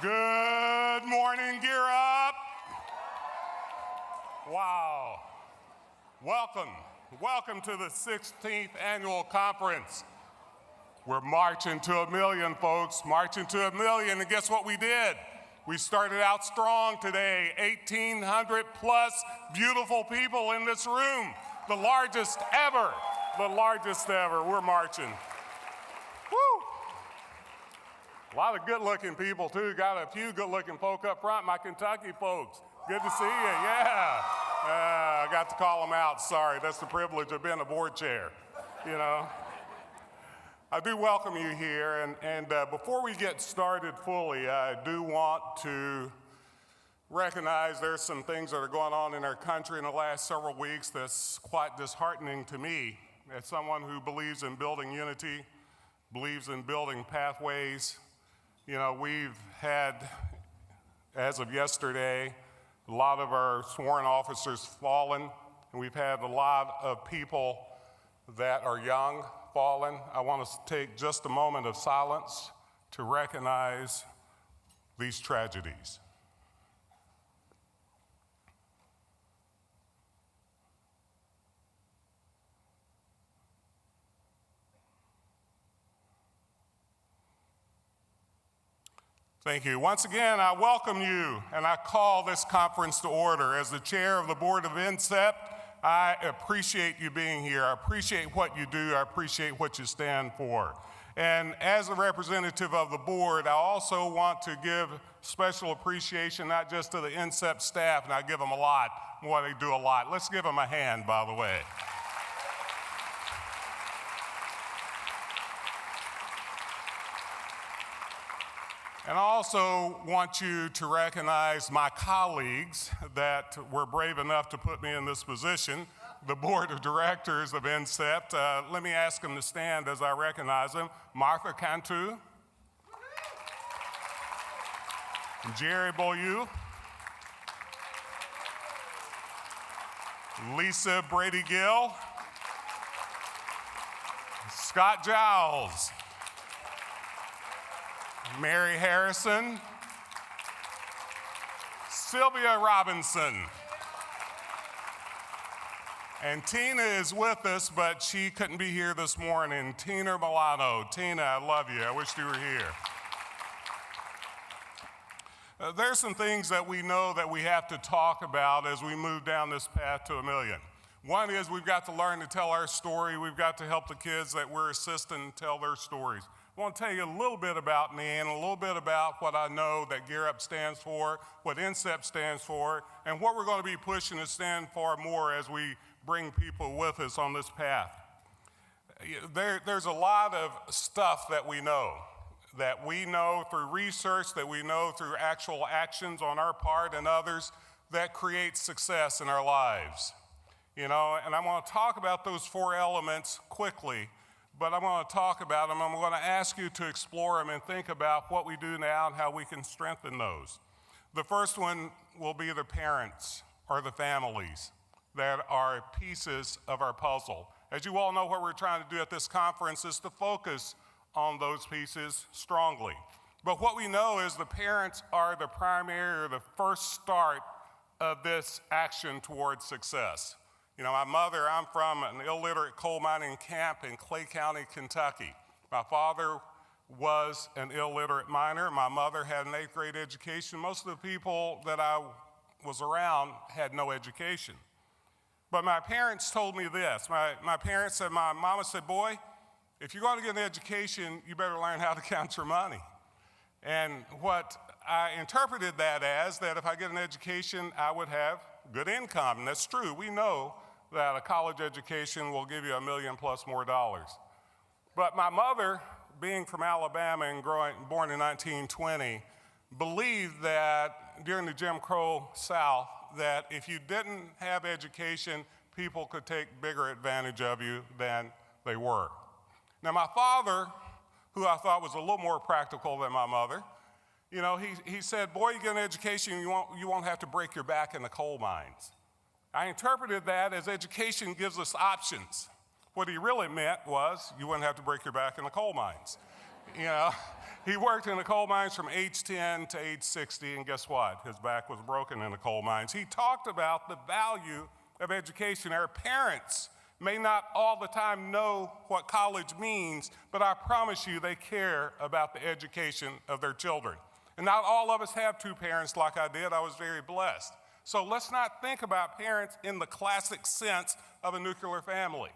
Good morning, Gear Up. Wow. Welcome to the 16th annual conference. We're marching to 1 million, folks, marching to 1 million, and guess what we did? We started out strong today, 1,800 plus beautiful people in this room, the largest ever. We're marching. Woo! A lot of good-looking people, too. Got a few good-looking folk up front, my Kentucky folks. Good to see you, yeah. I got to call them out, sorry. That's the privilege of being a board chair, you know. I do welcome you here, and before we get started fully, I do want to recognize there's some things that are going on in our country in the last several weeks that's quite disheartening to me as someone who believes in building unity, believes in building pathways. You know, we've had, as of yesterday, a lot of our sworn officers fallen, and we've had a lot of people that are young fallen. I want to take just a moment of silence to recognize these tragedies. Thank you. Once again, I welcome you, and I call this conference to order. As the chair of the board of NCCEP, I appreciate you being here. I appreciate what you do. I appreciate what you stand for. And as a representative of the board, I also want to give special appreciation not just to the NCCEP staff, and I give them a lot, more they do a lot. Let's give them a hand, by the way. And I also want you to recognize my colleagues that were brave enough to put me in this position, the board of directors of NCCEP. Let me ask them to stand as I recognize them. Martha Cantu, Jerry Beaulieu, Lisa Brady-Gill, Scott Giles, Mary Harrison, Sylvia Robinson, and Tina is with us, but she couldn't be here this morning. Tina Milano. Tina, I love you. I wish you were here. There's some things that we know that we have to talk about as we move down this path to 1 million. One is we've got to learn to tell our story. We've got to help the kids that we're assisting tell their stories. I want to tell you a little bit about me and a little bit about what I know that Gear Up stands for, what NCCEP stands for, and what we're going to be pushing to stand for more as we bring people with us on this path. There's a lot of stuff that we know through research, that we know through actual actions on our part and others that create success in our lives. You know, and I want to talk about those 4 elements quickly. But I'm going to talk about them. I'm going to ask you to explore them and think about what we do now and how we can strengthen those. The first one will be the parents or the families that are pieces of our puzzle. As you all know, what we're trying to do at this conference is to focus on those pieces strongly. But what we know is the parents are the primary or the first start of this action towards success. You know, my mother, I'm from an illiterate coal mining camp in Clay County, Kentucky. My father was an illiterate miner. My mother had an 8th grade education. Most of the people that I was around had no education. But my parents told me this. My parents said, my mama said, boy, if you're going to get an education, you better learn how to count your money. And what I interpreted that as, that if I get an education, I would have good income. And that's true. We know that a college education will give you $1 million plus more dollars. But my mother, being from Alabama and born in 1920, believed that during the Jim Crow South, that if you didn't have education, people could take bigger advantage of you than they were. Now my father, who I thought was a little more practical than my mother, you know, he said, boy, you get an education, you won't have to break your back in the coal mines. I interpreted that as education gives us options. What he really meant was you wouldn't have to break your back in the coal mines. You know, He worked in the coal mines from age 10 to age 60, and guess what? His back was broken in the coal mines. He talked about the value of education. Our parents may not all the time know what college means, but I promise you they care about the education of their children. And not all of us have two parents like I did. I was very blessed. So let's not think about parents in the classic sense of a nuclear family.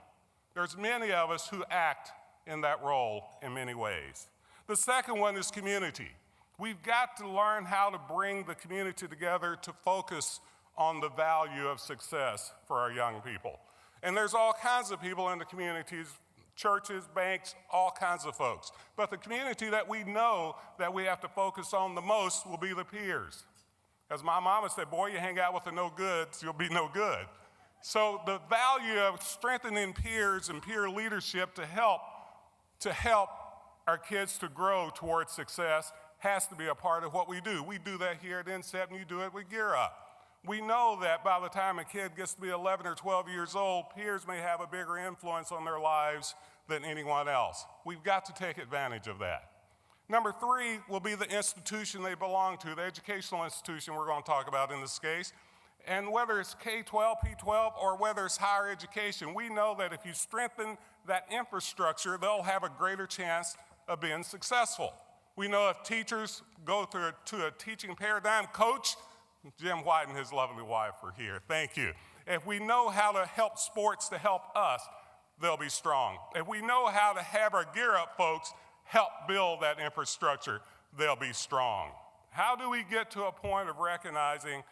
There's many of us who act in that role in many ways. The second one is community. We've got to learn how to bring the community together to focus on the value of success for our young people. And there's all kinds of people in the communities, churches, banks, all kinds of folks. But the community that we know that we have to focus on the most will be the peers. As my mama said, boy, you hang out with the no goods, you'll be no good. So the value of strengthening peers and peer leadership to help our kids to grow towards success has to be a part of what we do. We do that here at NCCEP, and you do it with Gear Up. We know that by the time a kid gets to be 11 or 12 years old, peers may have a bigger influence on their lives than anyone else. We've got to take advantage of that. Number 3 will be the institution they belong to, the educational institution we're going to talk about in this case. And whether it's K-12, P-12, or whether it's higher education, we know that if you strengthen that infrastructure, they'll have a greater chance of being successful. We know if teachers go to a teaching paradigm, Coach Jim White and his lovely wife are here. Thank you. If we know how to help sports to help us, they'll be strong. If we know how to have our Gear Up folks help build that infrastructure, they'll be strong. How do we get to a point of recognizing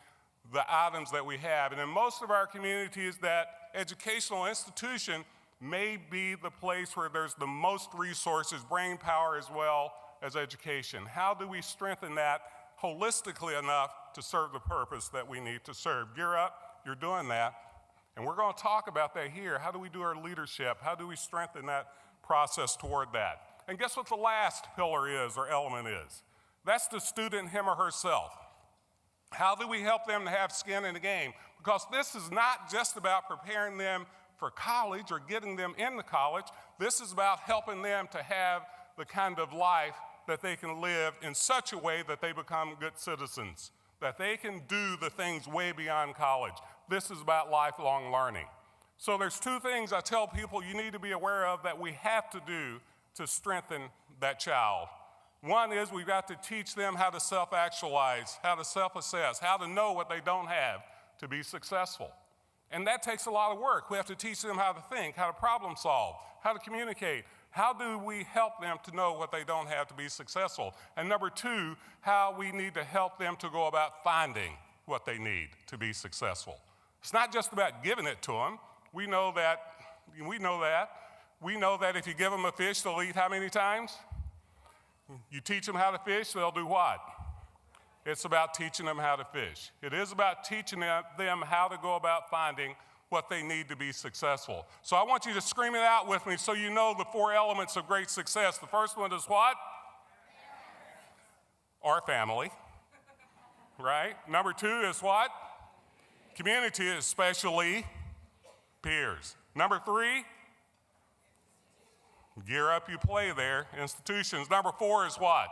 the items that we have? And in most of our communities, that educational institution may be the place where there's the most resources, brain power as well as education. How do we strengthen that holistically enough to serve the purpose that we need to serve? Gear Up, you're doing that. And we're going to talk about that here. How do we do our leadership? How do we strengthen that process toward that? And guess what the last pillar is or element is? That's the student, him or herself. How do we help them to have skin in the game? Because this is not just about preparing them for college or getting them into college. This is about helping them to have the kind of life that they can live in such a way that they become good citizens, that they can do the things way beyond college. This is about lifelong learning. So there's 2 things I tell people you need to be aware of that we have to do to strengthen that child. One is we've got to teach them how to self-actualize, how to self-assess, how to know what they don't have to be successful. And that takes a lot of work. We have to teach them how to think, how to problem solve, how to communicate. How do we help them to know what they don't have to be successful? And number 2, how we need to help them to go about finding what they need to be successful. It's not just about giving it to them. We know that if you give them a fish, they'll eat how many times? You teach them how to fish, they'll do what? It's about teaching them how to fish. It is about teaching them how to go about finding what they need to be successful. So I want you to scream it out with me so you know the 4 elements of great success. The first one is what? Our family, right? Number 2 is what? Community, especially peers. Number 3, Gear Up, you play there, institutions. Number 4 is what?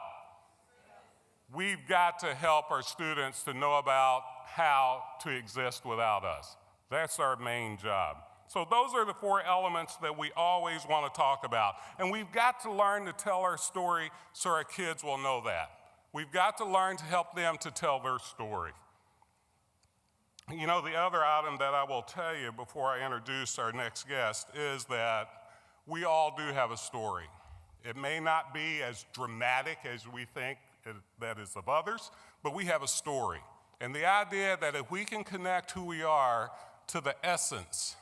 We've got to help our students to know about how to exist without us. That's our main job. So those are the 4 elements that we always want to talk about. And we've got to learn to tell our story so our kids will know that. We've got to learn to help them to tell their story. You know, the other item that I will tell you before I introduce our next guest is that we all do have a story. It may not be as dramatic as we think that is of others, but we have a story. And the idea that if we can connect who we are to the essence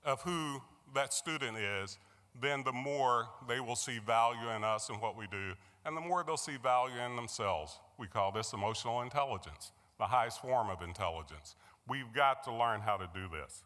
of who that student is, then the more they will see value in us and what we do, and the more they'll see value in themselves. We call this emotional intelligence, the highest form of intelligence. We've got to learn how to do this.